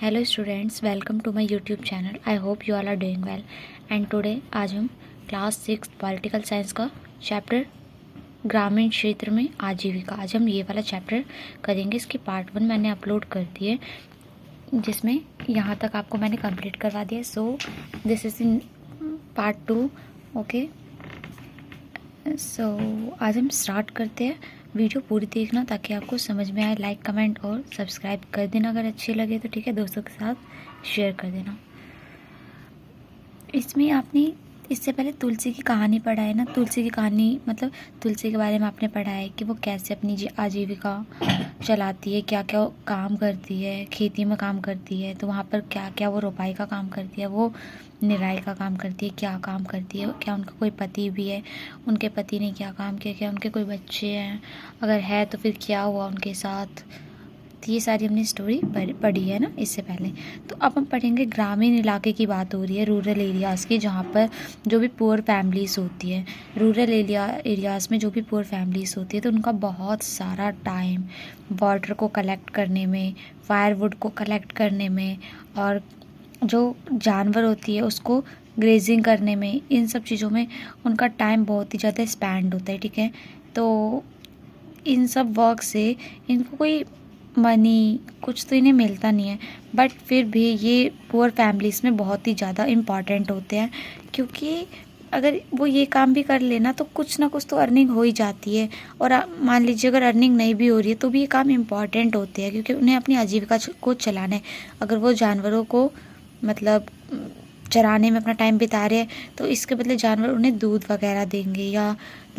Hello students, welcome to my YouTube channel. I hope you all are doing well. And today आज हम class 6 political science का chapter ग्रामीण क्षेत्र में आजीविका, आज हम ये वाला चैप्टर करेंगे। इसकी पार्ट 1 मैंने अपलोड कर दी है, जिसमें यहाँ तक आपको मैंने कंप्लीट करवा दिया। So this is in part 2। Okay, so आज हम स्टार्ट करते हैं। वीडियो पूरी देखना ताकि आपको समझ में आए। लाइक, कमेंट और सब्सक्राइब कर देना अगर अच्छी लगे तो, ठीक है। दोस्तों के साथ शेयर कर देना। इसमें आपने इससे पहले तुलसी की कहानी पढ़ा है ना। तुलसी की कहानी मतलब तुलसी के बारे में आपने पढ़ा है कि वो कैसे अपनी आजीविका चलाती है, क्या क्या काम करती है, खेती में काम करती है, तो वहाँ पर क्या क्या वो रोपाई का काम करती है, वो निराई का काम करती है, क्या काम करती है, क्या उनका कोई पति भी है, उनके पति ने क्या काम किया, क्या उनके कोई बच्चे हैं, अगर है तो फिर क्या हुआ उनके साथ। तो ये सारी हमने स्टोरी पढ़ी है ना इससे पहले। तो अब हम पढ़ेंगे ग्रामीण इलाके की बात हो रही है, रूरल एरियाज़ की, जहाँ पर जो भी पुअर फैमिलीज़ होती है। रूरल एरियाज़ में जो भी पुअर फैमिलीज़ होती है तो उनका बहुत सारा टाइम वाटर को कलेक्ट करने में, फायरवुड को कलेक्ट करने में, और जो जानवर होती है उसको ग्रेजिंग करने में, इन सब चीज़ों में उनका टाइम बहुत ही ज़्यादा स्पेंड होता है, ठीक है। तो इन सब वर्क से इनको कोई मनी कुछ तो इन्हें मिलता नहीं है, बट फिर भी ये पुअर फैमिलीज़ में बहुत ही ज़्यादा इम्पॉर्टेंट होते हैं, क्योंकि अगर वो ये काम भी कर लेना तो कुछ ना कुछ तो अर्निंग हो ही जाती है। और मान लीजिए अगर अर्निंग नहीं भी हो रही है तो भी ये काम इम्पॉर्टेंट होते हैं, क्योंकि उन्हें अपनी आजीविका को चलाना है। अगर वो जानवरों को मतलब चराने में अपना टाइम बिता रहे हैं तो इसके बदले जानवर उन्हें दूध वगैरह देंगे या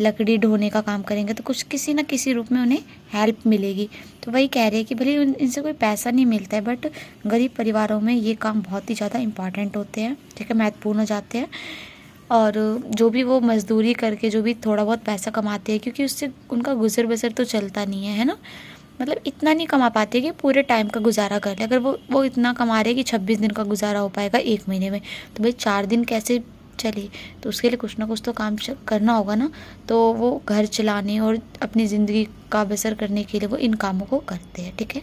लकड़ी ढोने का काम करेंगे, तो कुछ किसी ना किसी रूप में उन्हें हेल्प मिलेगी। तो वही कह रहे हैं कि भले इनसे कोई पैसा नहीं मिलता है, बट गरीब परिवारों में ये काम बहुत ही ज़्यादा इम्पॉर्टेंट होते हैं, ठीक है, महत्वपूर्ण हो जाते हैं। और जो भी वो मजदूरी करके जो भी थोड़ा बहुत पैसा कमाते हैं, क्योंकि उससे उनका गुजर बसर तो चलता नहीं है ना। मतलब इतना नहीं कमा पाते कि पूरे टाइम का गुजारा कर ले। अगर वो इतना कमा रहे कि 26 दिन का गुजारा हो पाएगा एक महीने में, तो भाई 4 दिन कैसे चले। तो उसके लिए कुछ ना कुछ तो काम करना होगा ना। तो वो घर चलाने और अपनी ज़िंदगी का बसर करने के लिए वो इन कामों को करते हैं, ठीक है।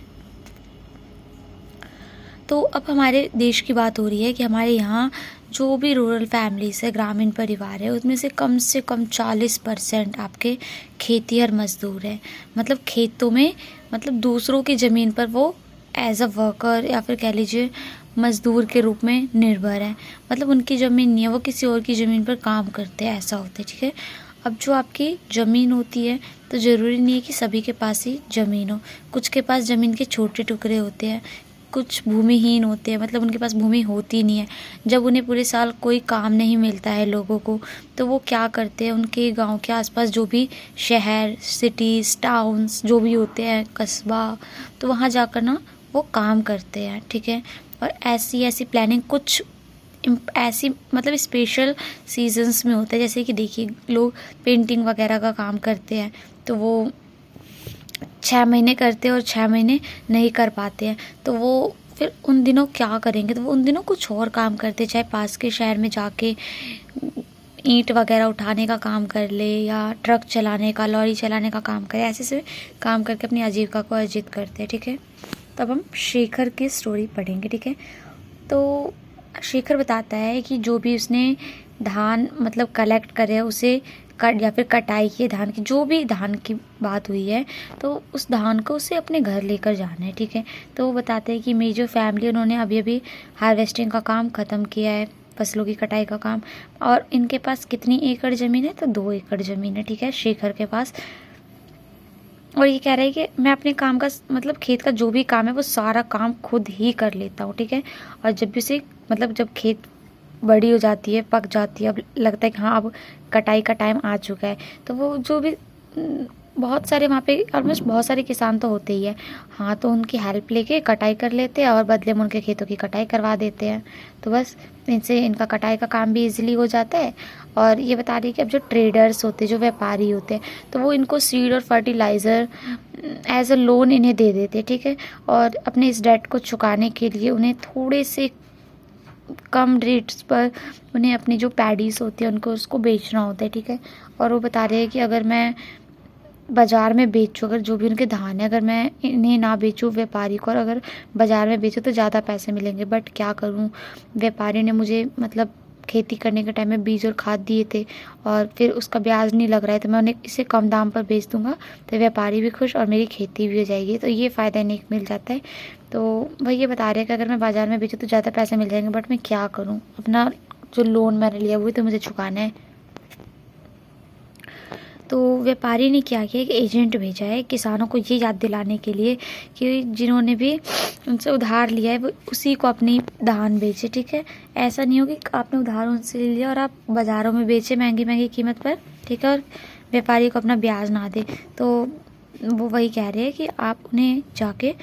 तो अब हमारे देश की बात हो रही है कि हमारे यहाँ जो भी रूरल फैमिलीज़ है, ग्रामीण परिवार है, उसमें से कम 40% आपके खेतीहर मजदूर हैं। मतलब खेतों में, मतलब दूसरों की ज़मीन पर वो एज अ वर्कर या फिर कह लीजिए मजदूर के रूप में निर्भर है। मतलब उनकी ज़मीन नहीं है, वो किसी और की ज़मीन पर काम करते हैं, ऐसा होता है, ठीक है। अब जो आपकी ज़मीन होती है तो ज़रूरी नहीं है कि सभी के पास ही ज़मीन हो। कुछ के पास ज़मीन के छोटे टुकड़े होते हैं, कुछ भूमिहीन होते हैं, मतलब उनके पास भूमि होती नहीं है। जब उन्हें पूरे साल कोई काम नहीं मिलता है लोगों को, तो वो क्या करते हैं, उनके गांव के आसपास जो भी शहर, सिटीज़, टाउन्स जो भी होते हैं, कस्बा, तो वहाँ जाकर ना वो काम करते हैं, ठीक है। और ऐसी प्लानिंग कुछ ऐसी मतलब स्पेशल सीजन्स में होता है। जैसे कि देखिए, लोग पेंटिंग वगैरह का काम करते हैं तो वो 6 महीने करते हैं और 6 महीने नहीं कर पाते हैं, तो वो फिर उन दिनों क्या करेंगे। तो वो उन दिनों कुछ और काम करते, चाहे पास के शहर में जाके ईंट वगैरह उठाने का काम कर ले या ट्रक चलाने का, लॉरी चलाने का काम करे। ऐसे से काम करके अपनी आजीविका को अर्जित करते हैं, ठीक है। तब हम शेखर की स्टोरी पढ़ेंगे, ठीक है। तो शेखर बताता है कि जो भी उसने धान मतलब कलेक्ट करे, उसे कट या फिर कटाई की धान की, जो भी धान की बात हुई है, तो उस धान को उसे अपने घर लेकर जाना है, ठीक है। तो वो बताते हैं कि मेरी जो फैमिली, उन्होंने अभी अभी हार्वेस्टिंग का काम ख़त्म किया है, फसलों की कटाई का काम। और इनके पास कितनी एकड़ ज़मीन है, तो 2 एकड़ ज़मीन है, ठीक है, शेखर के पास। और ये कह रहा है कि मैं अपने काम का मतलब खेत का जो भी काम है वो सारा काम खुद ही कर लेता हूँ, ठीक है। और जब भी उसे मतलब जब खेत बड़ी हो जाती है, पक जाती है, अब लगता है कि हाँ अब कटाई का टाइम आ चुका है, तो वो जो भी बहुत सारे वहाँ पे ऑलमोस्ट बहुत सारे किसान तो होते ही है, हाँ, तो उनकी हेल्प लेके कटाई कर लेते हैं और बदले में उनके खेतों की कटाई करवा देते हैं। तो बस इनसे इनका कटाई का काम भी इजीली हो जाता है। और ये बता रही है कि अब जो ट्रेडर्स होते हैं, जो व्यापारी होते हैं, तो वो इनको सीड और फर्टिलाइज़र एज अ लोन इन्हें दे देते हैं, ठीक है। और अपने इस डेट को चुकाने के लिए उन्हें थोड़े से कम रेट्स पर उन्हें अपनी जो पैडीज होती है उनको उसको बेचना होता है, ठीक है। और वो बता रहे हैं कि अगर मैं बाज़ार में बेचूँ, अगर जो भी उनके धान है अगर मैं इन्हें ना बेचूँ व्यापारी को, और अगर बाज़ार में बेचूँ तो ज़्यादा पैसे मिलेंगे। बट क्या करूँ, व्यापारी ने मुझे मतलब खेती करने के टाइम में बीज और खाद दिए थे और फिर उसका ब्याज नहीं लग रहा है, तो मैं उन्हें इसे कम दाम पर बेच दूँगा तो व्यापारी भी खुश और मेरी खेती भी हो जाएगी। तो ये फ़ायदा इन्हें मिल जाता है। तो वही ये बता रहे हैं कि अगर मैं बाज़ार में बेचूँ तो ज़्यादा पैसे मिल जाएंगे, बट मैं क्या करूँ, अपना जो लोन मैंने लिया वो तो मुझे चुकाना है। तो व्यापारी ने क्या किया, एक एजेंट भेजा है किसानों को ये याद दिलाने के लिए कि जिन्होंने भी उनसे उधार लिया है वो उसी को अपनी धान बेचे। ठीक है, ऐसा नहीं हो कि आपने उधार उनसे ले लिया और आप बाज़ारों में बेचे महंगी महंगी कीमत पर, ठीक है, और व्यापारी को अपना ब्याज ना दे। तो वो वही कह रहे हैं कि आप उन्हें जाके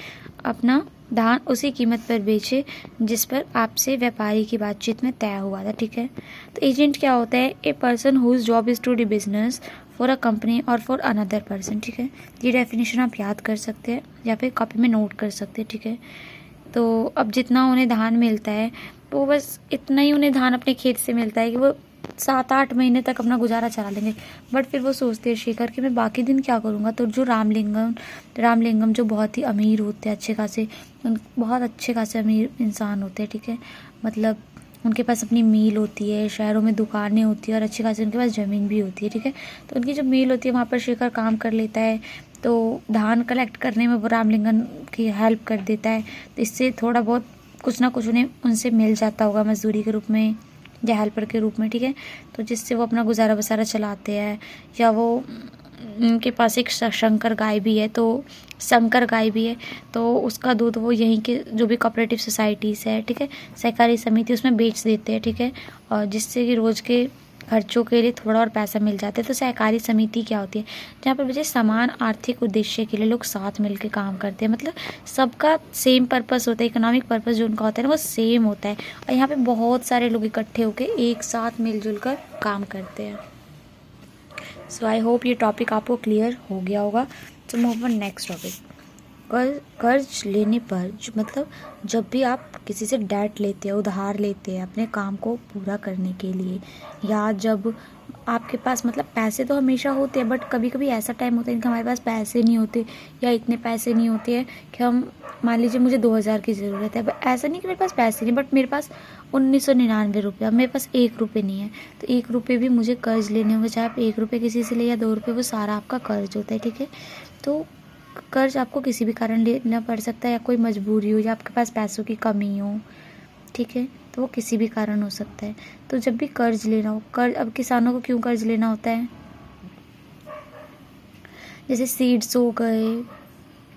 अपना धान उसी कीमत पर बेचे जिस पर आपसे व्यापारी की बातचीत में तय हुआ था। ठीक है, तो एजेंट क्या होता है, a person whose job is to do business for a company और फॉर अनदर पर्सन। ठीक है, ये डेफिनेशन आप याद कर सकते हैं या फिर कॉपी में नोट कर सकते हैं। ठीक है, तो अब जितना उन्हें धान मिलता है तो बस इतना ही उन्हें धान अपने खेत से मिलता है कि वो 7-8 महीने तक अपना गुजारा चला लेंगे। बट फिर वो सोचते हैं शेखर कि मैं बाकी दिन क्या करूँगा। तो जो रामलिंगम जो बहुत ही अमीर होते हैं, अच्छे खासे बहुत अच्छे खासे अमीर इंसान होते हैं। ठीक है, मतलब उनके पास अपनी मिल होती है, शहरों में दुकानें होती है और अच्छी खासी उनके पास ज़मीन भी होती है। ठीक है, तो उनकी जो मिल होती है वहाँ पर शेखर काम कर लेता है। तो धान कलेक्ट करने में वो रामलिंगम की हेल्प कर देता है। तो इससे थोड़ा बहुत कुछ ना कुछ उन्हें उनसे मिल जाता होगा मजदूरी के रूप में या हेल्पर के रूप में। ठीक है, तो जिससे वो अपना गुजारा बसारा चलाते हैं। या वो उनके पास एक शंकर गाय भी है, तो संकर गाय भी है, तो उसका दूध वो यहीं के जो भी कोऑपरेटिव सोसाइटीज़ है, ठीक है, सहकारी समिति, उसमें बेच देते हैं। ठीक है, और जिससे कि रोज़ के खर्चों के लिए थोड़ा और पैसा मिल जाता है। तो सहकारी समिति क्या होती है, जहाँ पर बच्चे समान आर्थिक उद्देश्य के लिए लोग साथ मिलकर काम करते हैं। मतलब सबका सेम पर्पस होता है, इकोनॉमिक पर्पस जो उनका होता है ना वो सेम होता है, और यहाँ पे बहुत सारे लोग इकट्ठे होकर एक साथ मिलजुल कर काम करते हैं। सो आई होप ये टॉपिक आपको क्लियर हो गया होगा। तो मूव ऑन नेक्स्ट टॉपिक। कर्ज लेने पर मतलब जब भी आप किसी से डेट लेते हैं, उधार लेते हैं अपने काम को पूरा करने के लिए, या जब आपके पास मतलब पैसे तो हमेशा होते हैं, बट कभी कभी ऐसा टाइम होता है कि हमारे पास पैसे नहीं होते या इतने पैसे नहीं होते हैं कि हम, मान लीजिए मुझे 2000 की ज़रूरत है, बट ऐसा नहीं कि मेरे पास पैसे नहीं, बट मेरे पास 1999 रुपये, अब मेरे पास 1 रुपये नहीं है, तो 1 रुपये भी मुझे कर्ज लेने होंगे। चाहे आप 1 रुपये किसी से ले या 2 रुपये, वो सारा आपका कर्ज होता है। ठीक है, तो कर्ज आपको किसी भी कारण लेना पड़ सकता है, या कोई मजबूरी हो या आपके पास पैसों की कमी हो। ठीक है, तो वो किसी भी कारण हो सकता है। तो जब भी कर्ज लेना हो, कर्ज अब किसानों को क्यों कर्ज लेना होता है, जैसे सीड्स हो गए,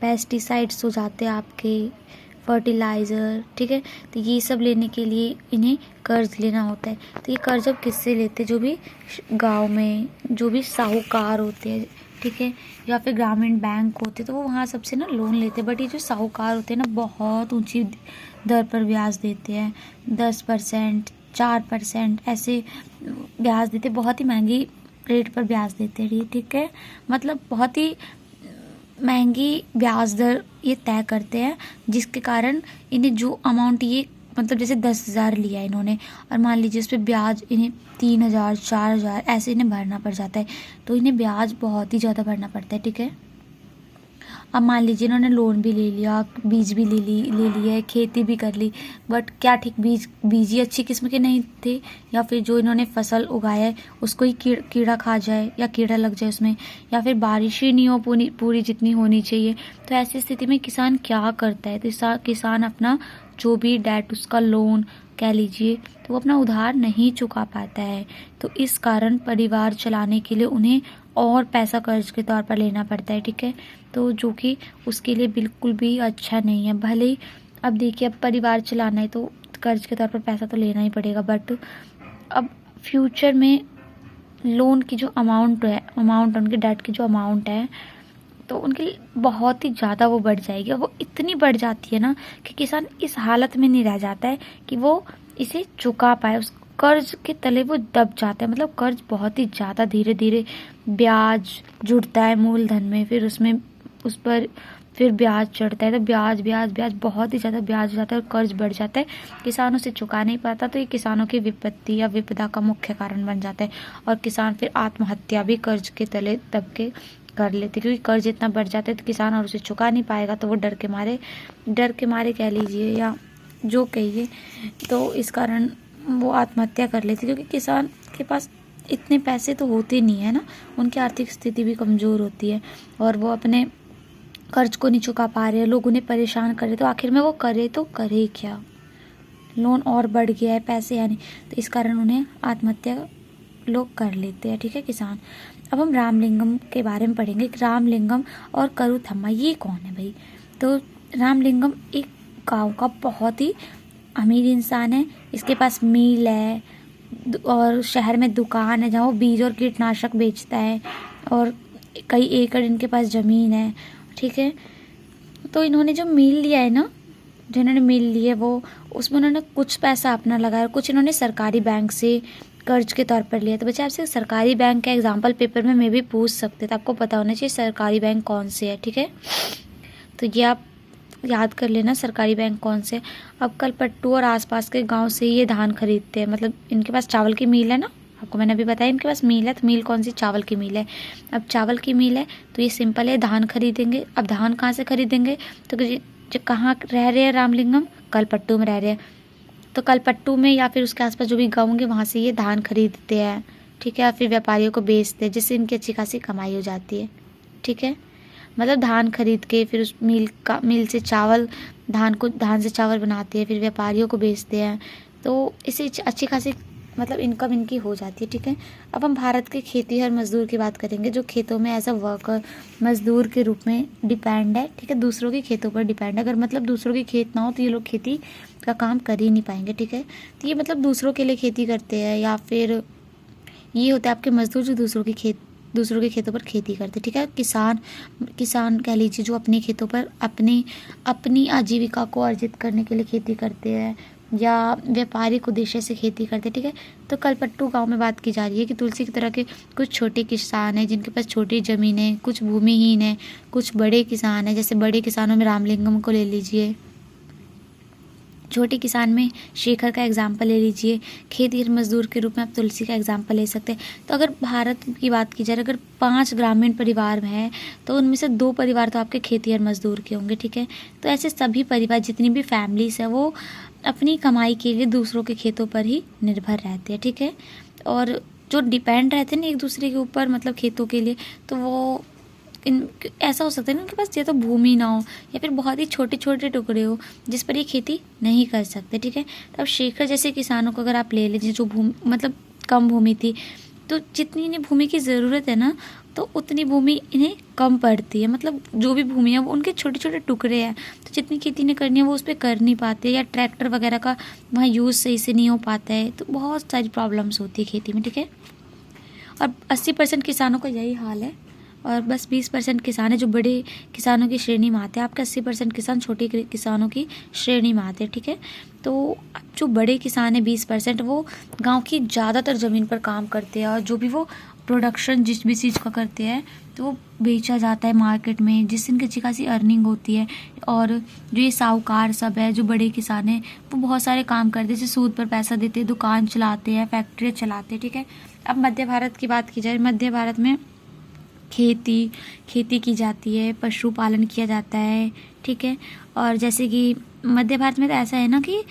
पेस्टिसाइड्स हो जाते हैं आपके, फर्टिलाइज़र, ठीक है, तो ये सब लेने के लिए इन्हें कर्ज लेना होता है। तो ये कर्ज अब किससे लेते हैं, जो भी गांव में जो भी साहूकार होते हैं, ठीक है, या फिर ग्रामीण बैंक होते, तो वो वहाँ सबसे ना लोन लेते हैं। बट ये जो साहूकार होते हैं ना बहुत ऊंची दर पर ब्याज देते हैं, 10%, 4% ऐसे ब्याज देते, बहुत ही महंगी रेट पर ब्याज देते हैं। ठीक है, मतलब बहुत ही महंगी ब्याज दर ये तय करते हैं, जिसके कारण इन्हें जो अमाउंट ये मतलब जैसे 10,000 लिया इन्होंने, और मान लीजिए उस पर ब्याज इन्हें 3,000, 4,000 ऐसे इन्हें भरना पड़ जाता है, तो इन्हें ब्याज बहुत ही ज़्यादा भरना पड़ता है। ठीक है, अब मान लीजिए इन्होंने लोन भी ले लिया, बीज भी ले लिया है, खेती भी कर ली, बट क्या ठीक बीज ही अच्छी किस्म के नहीं थे, या फिर जो इन्होंने फसल उगाया है उसको ही कीड़ा खा जाए या कीड़ा लग जाए उसमें, या फिर बारिश ही नहीं हो पूरी जितनी होनी चाहिए। तो ऐसी स्थिति में किसान क्या करता है, तो किसान अपना जो भी डेट, उसका लोन कह लीजिए, तो वो अपना उधार नहीं चुका पाता है। तो इस कारण परिवार चलाने के लिए उन्हें और पैसा कर्ज के तौर पर लेना पड़ता है। ठीक है, तो जो कि उसके लिए बिल्कुल भी अच्छा नहीं है। भले ही अब देखिए, अब परिवार चलाना है तो कर्ज के तौर पर पैसा तो लेना ही पड़ेगा, बट अब फ्यूचर में लोन की जो अमाउंट उनके डेट की जो अमाउंट है, तो उनके लिए बहुत ही ज़्यादा वो बढ़ जाएगी। वो इतनी बढ़ जाती है ना कि किसान इस हालत में नहीं रह जाता है कि वो इसे चुका पाए, उस कर्ज के तले वो दब जाता है। मतलब कर्ज बहुत ही ज़्यादा धीरे धीरे ब्याज जुड़ता है मूलधन में, फिर उसमें उस पर फिर ब्याज चढ़ता है, तो ब्याज बहुत ही ज़्यादा ब्याज हो जाता है और कर्ज बढ़ जाता है, किसानों से चुका नहीं पाता। तो ये किसानों की विपत्ति या विपदा का मुख्य कारण बन जाता है, और किसान फिर आत्महत्या भी कर्ज के तले दब के कर लेते, क्योंकि कर्ज इतना बढ़ जाता है तो किसान और उसे चुका नहीं पाएगा, तो वो डर के मारे कह लीजिए या जो कहिए, तो इस कारण वो आत्महत्या कर लेते, क्योंकि किसान के पास इतने पैसे तो होते नहीं है ना, उनकी आर्थिक स्थिति भी कमज़ोर होती है और वो अपने कर्ज को नहीं चुका पा रहे, लोग उन्हें परेशान कर रहे, तो आखिर में वो करे तो करे क्या, लोन और बढ़ गया है, पैसे है नहीं, तो इस कारण उन्हें आत्महत्या लोग कर लेते हैं, ठीक है किसान। अब हम रामलिंगम के बारे में पढ़ेंगे। रामलिंगम और करुथम्मा ये कौन है भाई? तो रामलिंगम एक गांव का बहुत ही अमीर इंसान है, इसके पास मिल है और शहर में दुकान है जहाँ वो बीज और कीटनाशक बेचता है और कई एकड़ इनके पास ज़मीन है, ठीक है। तो इन्होंने जो मिल लिया है ना, जो इन्होंने मिल ली है वो, उसमें उन्होंने कुछ पैसा अपना लगाया और कुछ इन्होंने सरकारी बैंक से कर्ज के तौर पर लिया। तो बच्चे आपसे सरकारी बैंक का एग्जाम्पल पेपर में भी पूछ सकते, तो आपको पता होना चाहिए सरकारी बैंक कौन से है, ठीक है। तो ये आप याद कर लेना सरकारी बैंक कौन से। अब कलपट्टू और आसपास के गांव से ये धान खरीदते हैं, मतलब इनके पास चावल की मिल है ना, आपको मैंने अभी बताया इनके पास मिल है, तो मिल कौन सी? चावल की मिल है। अब चावल की मिल है तो ये सिंपल है, धान खरीदेंगे। अब धान कहाँ से खरीदेंगे? तो जो कहाँ रह रहे हैं रामलिंगम? कलपट्टू में रह रहे हैं, तो कलपट्टू में या फिर उसके आसपास जो भी गाँव होंगे वहाँ से ये धान खरीदते हैं, ठीक है, या फिर व्यापारियों को बेचते हैं, जिससे इनकी अच्छी खासी कमाई हो जाती है, ठीक है। मतलब धान खरीद के फिर उस मिल से चावल, धान से चावल बनाते हैं, फिर व्यापारियों को बेचते हैं, तो इससे अच्छी खासी मतलब इनकम इनकी हो जाती है, ठीक है। अब हम भारत के खेतीहर मजदूर की बात करेंगे, जो खेतों में एज अ वर्कर मजदूर के रूप में डिपेंड है, ठीक है, दूसरों के खेतों पर डिपेंड है। अगर मतलब दूसरों के खेत ना हो तो ये लोग खेती का काम कर ही नहीं पाएंगे, ठीक है। तो ये मतलब दूसरों के लिए खेती करते हैं, या फिर ये होते हैं आपके मजदूर जो दूसरों के खेतों पर खेती करते, ठीक है। किसान कह लीजिए जो अपने खेतों पर अपनी आजीविका को अर्जित करने के लिए खेती करते हैं या व्यापारिक उद्देश्य से खेती करते हैं, ठीक है। तो कलपट्टू गांव में बात की जा रही है कि तुलसी की तरह के कुछ छोटे किसान हैं जिनके पास छोटी ज़मीनें, कुछ भूमिहीन है, कुछ बड़े किसान हैं। जैसे बड़े किसानों में रामलिंगम को ले लीजिए, छोटे किसान में शेखर का एग्जाम्पल ले लीजिए, खेतीहर मजदूर के रूप में आप तुलसी का एग्जाम्पल ले सकते हैं। तो अगर भारत की बात की जाए, अगर 5 ग्रामीण परिवार में है तो उनमें से 2 परिवार तो आपके खेतीहर मजदूर के होंगे, ठीक है। तो ऐसे सभी परिवार, जितनी भी फैमिलीज है, वो अपनी कमाई के लिए दूसरों के खेतों पर ही निर्भर रहते हैं, ठीक है। और जो डिपेंड रहते हैं ना एक दूसरे के ऊपर, मतलब खेतों के लिए, तो वो ऐसा हो सकता है ना उनके पास या तो भूमि ना हो या फिर बहुत ही छोटे छोटे टुकड़े हो जिस पर ये खेती नहीं कर सकते, ठीक है। तो अब शेखर जैसे किसानों को अगर आप ले लीजिए, जो भूमि मतलब कम भूमि थी, तो जितनी इन्हें भूमि की ज़रूरत है ना, तो उतनी भूमि इन्हें कम पड़ती है। मतलब जो भी भूमि है वो उनके छोटे छोटे टुकड़े हैं, तो जितनी खेती इन्हें करनी है वो उस पर कर नहीं पाते, या ट्रैक्टर वगैरह का वहाँ यूज़ सही से नहीं हो पाता है, तो बहुत सारी प्रॉब्लम्स होती है खेती में, ठीक है। और 80% किसानों का यही हाल है, और बस 20% किसान है जो बड़े किसानों की श्रेणी में आते हैं। आपका 80% किसान छोटे किसानों की श्रेणी में आते हैं, ठीक है। तो जो बड़े किसान है 20%, वो गांव की ज़्यादातर ज़मीन पर काम करते हैं, और जो भी वो प्रोडक्शन जिस भी चीज़ का करते हैं तो वो बेचा जाता है मार्केट में, जिससे इनकी अच्छी खासी अर्निंग होती है। और जो ये साहूकार सब है, जो बड़े किसान हैं, वो बहुत सारे काम करते हैं, जैसे सूद पर पैसा देते हैं, दुकान चलाते हैं, फैक्ट्री चलाते हैं, ठीक है। अब मध्य भारत की बात की जाए, मध्य भारत में खेती की जाती है, पशुपालन किया जाता है, ठीक है। और जैसे कि मध्य भारत में तो ऐसा है ना कि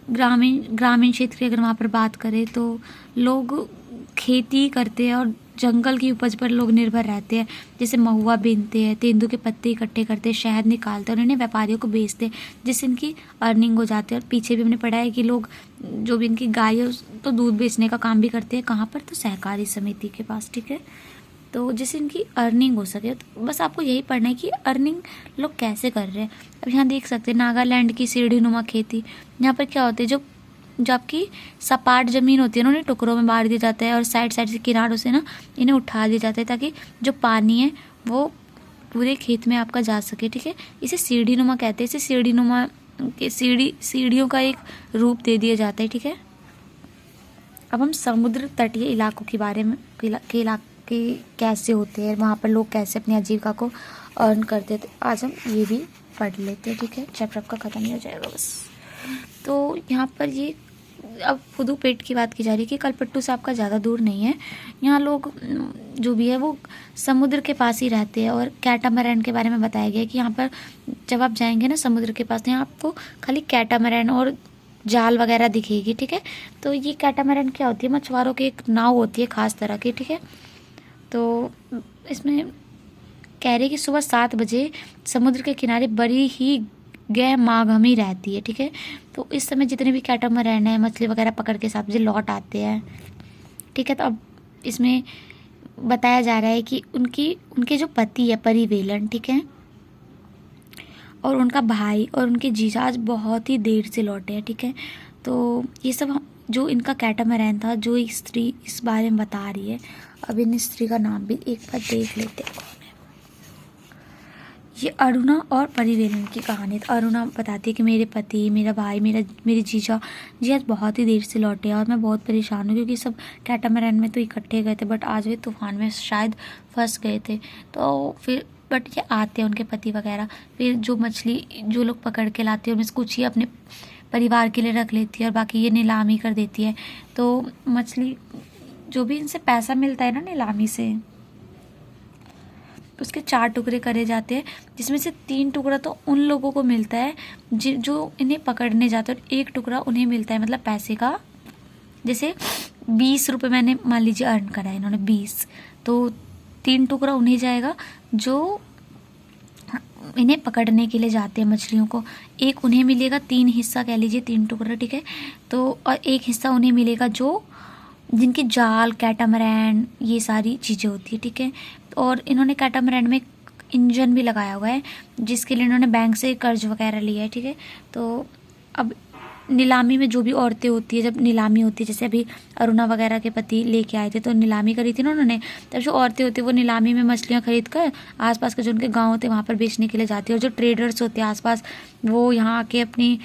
ग्रामीण क्षेत्र की अगर वहाँ पर बात करें तो लोग खेती करते हैं और जंगल की उपज पर लोग निर्भर रहते हैं। जैसे महुआ बीनते हैं, तेंदू के पत्ते इकट्ठे करते हैं, शहद निकालते हैं और इन्हें व्यापारियों को बेचते हैं, जिससे इनकी अर्निंग हो जाती है। और पीछे भी हमने पढ़ा है कि लोग जो भी इनकी गाय है तो दूध बेचने का काम भी करते हैं, कहाँ पर? तो सहकारी समिति के पास, ठीक है। तो जिससे इनकी अर्निंग हो सके, तो बस आपको यही पढ़ना है कि अर्निंग लोग कैसे कर रहे हैं। अब यहाँ देख सकते हैं नागालैंड की सीढ़ीनुमा खेती, यहाँ पर क्या होता है, जो आपकी सपाट ज़मीन होती है ना, उन्हें टुकड़ों में बांट दिया जाता है और साइड से किनारों से ना इन्हें उठा दिया जाता है, ताकि जो पानी है वो पूरे खेत में आपका जा सके, ठीक है। इसे सीढ़ीनुमा कहते हैं, इसे सीढ़ीनुमा के सीढ़ियों का एक रूप दे दिया जाता है, ठीक है। अब हम समुद्र तटीय इलाकों के बारे में इलाके कैसे होते हैं, वहाँ पर लोग कैसे अपनी आजीविका को अर्न करते थे, आज हम ये भी पढ़ लेते हैं, ठीक है। चैप्टर आपका ख़त्म ही हो जाएगा बस। तो यहाँ पर ये अब पुदुपेट की बात की जा रही है कि कलपट्टू से आपका ज़्यादा दूर नहीं है। यहाँ लोग जो भी है वो समुद्र के पास ही रहते हैं। और कैटामरैन के बारे में बताया गया है कि यहाँ पर जब आप जाएंगे ना समुद्र के पास, तो यहाँ आपको खाली कैटामरैन और जाल वगैरह दिखेगी, ठीक है। तो ये कैटामरैन क्या होती है, मछुआरों की एक नाव होती है खास तरह की, ठीक है। तो इसमें कह रहे कि सुबह 7 बजे समुद्र के किनारे बड़ी ही गहमागहमी रहती है, ठीक है। तो इस समय जितने भी कैटामरैन है मछली वगैरह पकड़ के 7 बजे लौट आते हैं, ठीक है। तो अब इसमें बताया जा रहा है कि उनके जो पति है परिवेलन, ठीक है, और उनका भाई और उनके जीजा आज बहुत ही देर से लौटे हैं, ठीक है। तो ये सब जो इनका कैटामरैन था, जो एक स्त्री इस बारे में बता रही है। अब इन स्त्री का नाम भी एक बार देख लेते हैं। ये अरुणा और परिवेलन की कहानी। तो अरुणा बताती है कि मेरे पति, मेरा भाई, मेरे जीजा जी आज बहुत ही देर से लौटे हैं और मैं बहुत परेशान हूँ क्योंकि सब कैटामरैन में तो इकट्ठे गए थे, बट आज वे तूफान में शायद फंस गए थे। तो फिर बट ये आते हैं उनके पति वगैरह, फिर जो मछली जो लोग पकड़ के लाते हैं उनमें से कुछ ही अपने परिवार के लिए रख लेती है और बाकी ये नीलामी कर देती है। तो मछली जो भी इनसे पैसा मिलता है ना नीलामी से, उसके 4 टुकड़े करे जाते हैं, जिसमें से 3 टुकड़ा तो उन लोगों को मिलता है जो इन्हें पकड़ने जाते हैं, और 1 टुकड़ा उन्हें मिलता है मतलब पैसे का। जैसे 20 रुपये मैंने मान लीजिए अर्न करा है इन्होंने 20, तो 3 टुकड़ा उन्हें जाएगा जो इन्हें पकड़ने के लिए जाते हैं मछलियों को। एक उन्हें मिलेगा 3 हिस्सा कह लीजिए, 3 टुकड़ा, ठीक है। तो और 1 हिस्सा उन्हें मिलेगा जो जिनकी जाल कैटामरैन ये सारी चीज़ें होती है, ठीक है। और इन्होंने कैटामरैन में इंजन भी लगाया हुआ है जिसके लिए इन्होंने बैंक से कर्ज वगैरह लिया है, ठीक है। तो अब नीलामी में जो भी औरतें होती है, जब नीलामी होती है, जैसे अभी अरुणा वगैरह के पति लेके आए थे तो नीलामी करी थी ना उन्होंने, तब जो औरतें होती है वो नीलामी में मछलियाँ खरीद कर आसपास के जो उनके गाँव होते हैं वहाँ पर बेचने के लिए जाती है। और जो ट्रेडर्स होते हैं आसपास वो यहाँ आके अपनी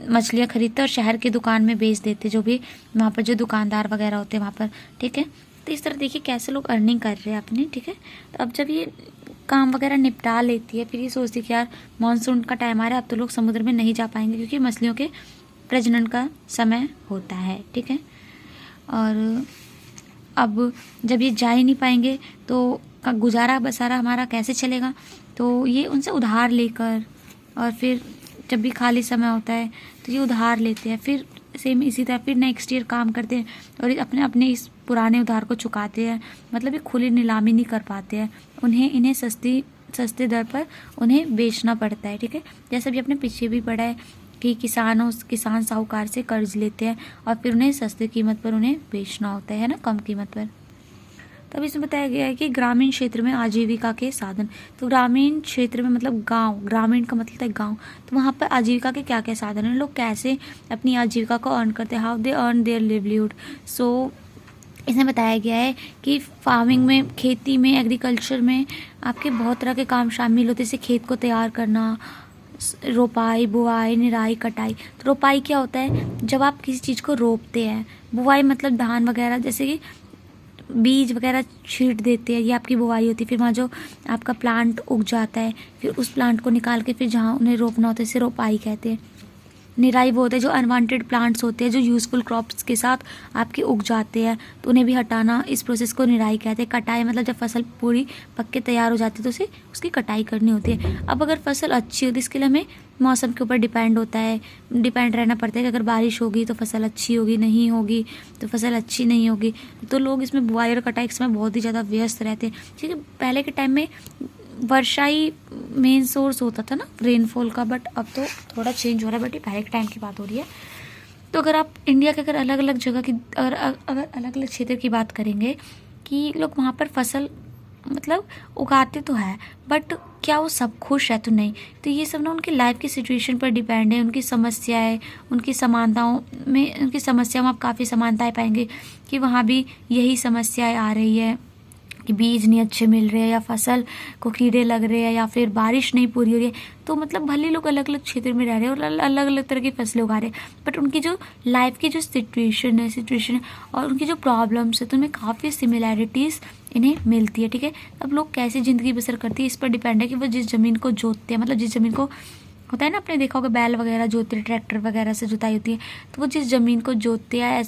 मछलियाँ खरीदते और शहर की दुकान में बेच देते, जो भी वहाँ पर जो दुकानदार वगैरह होते हैं वहाँ पर, ठीक है। तो इस तरह देखिए कैसे लोग अर्निंग कर रहे हैं अपनी, ठीक है। तो अब जब ये काम वगैरह निपटा लेती है, फिर ये सोचती है कि यार मानसून का टाइम आ रहा है, अब तो लोग समुद्र में नहीं जा पाएंगे क्योंकि मछलियों के प्रजनन का समय होता है, ठीक है। और अब जब ये जा ही नहीं पाएंगे तो गुजारा बसारा हमारा कैसे चलेगा। तो ये उनसे उधार लेकर, और फिर जब भी खाली समय होता है तो ये उधार लेते हैं, फिर सेम इसी तरह फिर नेक्स्ट ईयर काम करते हैं और अपने इस पुराने उधार को चुकाते हैं। मतलब ये खुली नीलामी नहीं कर पाते हैं, इन्हें सस्ते दर पर उन्हें बेचना पड़ता है, ठीक है। जैसे भी अपने पीछे भी पड़ा है कि किसान साहूकार से कर्ज लेते हैं और फिर उन्हें सस्ती कीमत पर उन्हें बेचना होता है ना, कम कीमत पर। तब इसमें बताया गया है कि ग्रामीण क्षेत्र में आजीविका के साधन। तो ग्रामीण क्षेत्र में मतलब गांव, ग्रामीण का मतलब है गांव, तो वहाँ पर आजीविका के क्या क्या साधन हैं, लोग कैसे अपनी आजीविका को अर्न करते हैं, how they earn their livelihood. So इसमें बताया गया है कि फार्मिंग में, खेती में, एग्रीकल्चर में आपके बहुत तरह के काम शामिल होते हैं, जैसे खेत को तैयार करना, रोपाई, बुआई, निराई, कटाई। तो रोपाई क्या होता है, जब आप किसी चीज़ को रोपते हैं। बुआई मतलब धान वगैरह जैसे कि बीज वगैरह छींट देते हैं, ये आपकी बुआई होती है। फिर वहाँ जो आपका प्लांट उग जाता है, फिर उस प्लांट को निकाल के फिर जहाँ उन्हें रोपना होता है इसे रोपाई कहते हैं। निराई वो होता है जो अनवांटेड प्लांट्स होते हैं जो यूज़फुल क्रॉप्स के साथ आपके उग जाते हैं, तो उन्हें भी हटाना, इस प्रोसेस को निराई कहते हैं। कटाई मतलब जब फसल पूरी पक के तैयार हो जाती है तो उसे उसकी कटाई करनी होती है। अब अगर फसल अच्छी होती है, इसके लिए हमें मौसम के ऊपर डिपेंड रहना पड़ता है कि अगर बारिश होगी तो फसल अच्छी होगी, नहीं होगी तो फसल अच्छी नहीं होगी। तो लोग इसमें बुआई और कटाई के समय बहुत ही ज़्यादा व्यस्त रहते हैं, ठीक है। पहले के टाइम में वर्षा ही मेन सोर्स होता था ना रेनफॉल का, बट अब तो थोड़ा चेंज हो रहा है, बट ये पहले के टाइम की बात हो रही है। तो अगर आप इंडिया के अलग अलग जगह की अगर अलग अलग क्षेत्र की बात करेंगे कि लोग वहाँ पर फसल मतलब उगाते तो है, बट क्या वो सब खुश है तो नहीं। तो ये सब ना उनकी लाइफ की सिचुएशन पर डिपेंड है, उनकी समस्याएं, उनकी समस्याओं में आप काफ़ी समानताएं पाएंगे कि वहाँ भी यही समस्याएं आ रही है कि बीज नहीं अच्छे मिल रहे हैं, या फसल को कीड़े लग रहे हैं, या फिर बारिश नहीं पूरी हो रही है। तो मतलब भले लोग अलग अलग क्षेत्र में रह रहे हैं और अलग अलग तरह की फसलें उगा रहे हैं, बट उनकी जो लाइफ की जो सिचुएशन है और उनकी जो प्रॉब्लम्स है, तो उनमें काफ़ी सिमिलैरिटीज़ इन्हें मिलती है, ठीक है। अब लोग कैसे ज़िंदगी बसर करती है इस पर डिपेंड है कि वो जिस ज़मीन को जोतते हैं, मतलब जिस ज़मीन को होता है ना, आपने देखा होगा बैल वगैरह जोतते हैं, ट्रैक्टर वगैरह से जुताई होती है, तो वो जिस ज़मीन को जोतते हैं,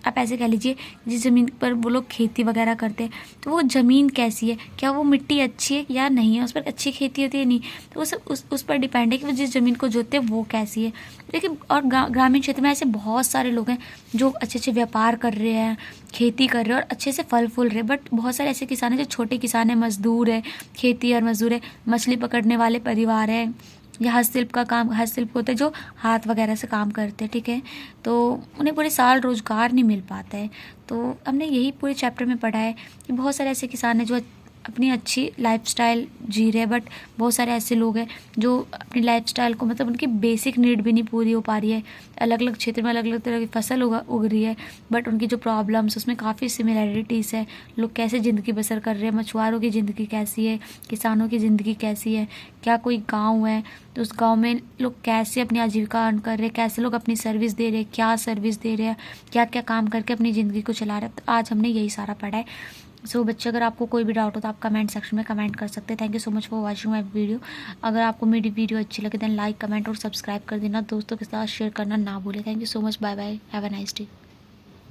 आप ऐसे कह लीजिए जिस ज़मीन पर वो लोग खेती वगैरह करते हैं, तो वो ज़मीन कैसी है, क्या वो मिट्टी अच्छी है या नहीं है, उस पर अच्छी खेती होती है नहीं, तो वो सब उस पर डिपेंड है कि वो जिस ज़मीन को जोतते हैं वो कैसी है। देखिए, और ग्रामीण क्षेत्र में ऐसे बहुत सारे लोग हैं जो अच्छे अच्छे व्यापार कर रहे हैं, खेती कर रहे हैं और अच्छे से फल फूल रहे हैं, बट बहुत सारे ऐसे किसान हैं जो छोटे किसान हैं, मजदूर है, खेती और मजदूर है, मछली पकड़ने वाले परिवार हैं, या हस्तशिल्प होता है जो हाथ वगैरह से काम करते हैं, ठीक है, तो उन्हें पूरे साल रोज़गार नहीं मिल पाता है। तो हमने यही पूरे चैप्टर में पढ़ा है कि बहुत सारे ऐसे किसान हैं जो अपनी अच्छी लाइफस्टाइल जी रहे हैं, बट बहुत सारे ऐसे लोग हैं जो अपनी लाइफस्टाइल को, मतलब उनकी बेसिक नीड भी नहीं पूरी हो पा रही है। अलग अलग क्षेत्र में अलग अलग तरह की फसल उग रही है, बट उनकी जो प्रॉब्लम्स उसमें काफ़ी सिमिलैरिटीज़ है। लोग कैसे ज़िंदगी बसर कर रहे हैं, मछुआरों की ज़िंदगी कैसी है, किसानों की ज़िंदगी कैसी है, क्या कोई गाँव है तो उस गाँव में लोग कैसे अपनी आजीविका अर्न कर रहे हैं, कैसे लोग अपनी सर्विस दे रहे हैं, क्या सर्विस दे रहे हैं, क्या क्या काम करके अपनी ज़िंदगी को चला रहे हैं। तो आज हमने यही सारा पढ़ा है। सो बच्चे, अगर आपको कोई भी डाउट हो तो आप कमेंट सेक्शन में कमेंट कर सकते हैं। Thank you so much for watching my video. अगर आपको मेरी वीडियो अच्छी लगे देन लाइक, कमेंट और सब्सक्राइब कर देना। दोस्तों के साथ शेयर करना ना भूलें। Thank you so much. Bye bye. Have a nice day.